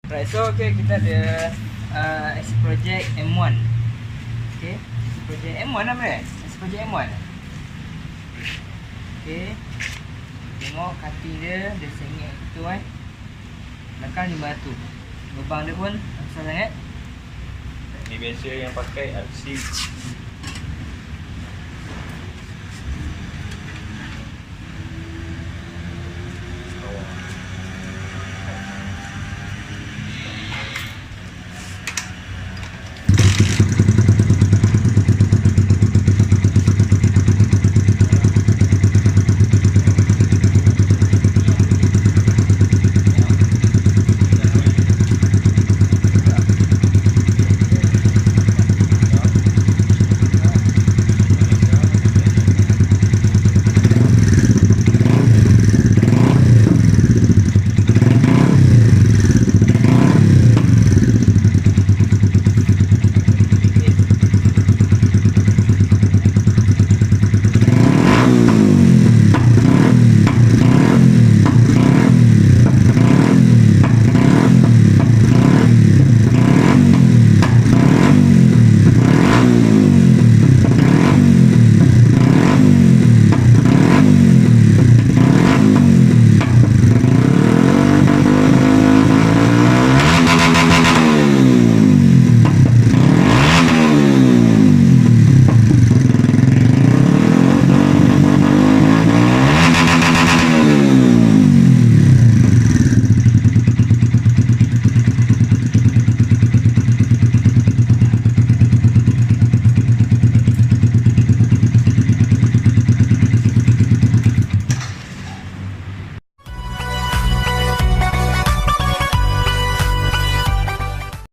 Right, so okay, kita ada SC Project M1. Okay, SC Project M1 apa dia? SC Project M1. Okay, tengok cutting dia sengit tu kan. Belakang 500. Lubang dia pun besar sangat. Ni biasa yang pakai RC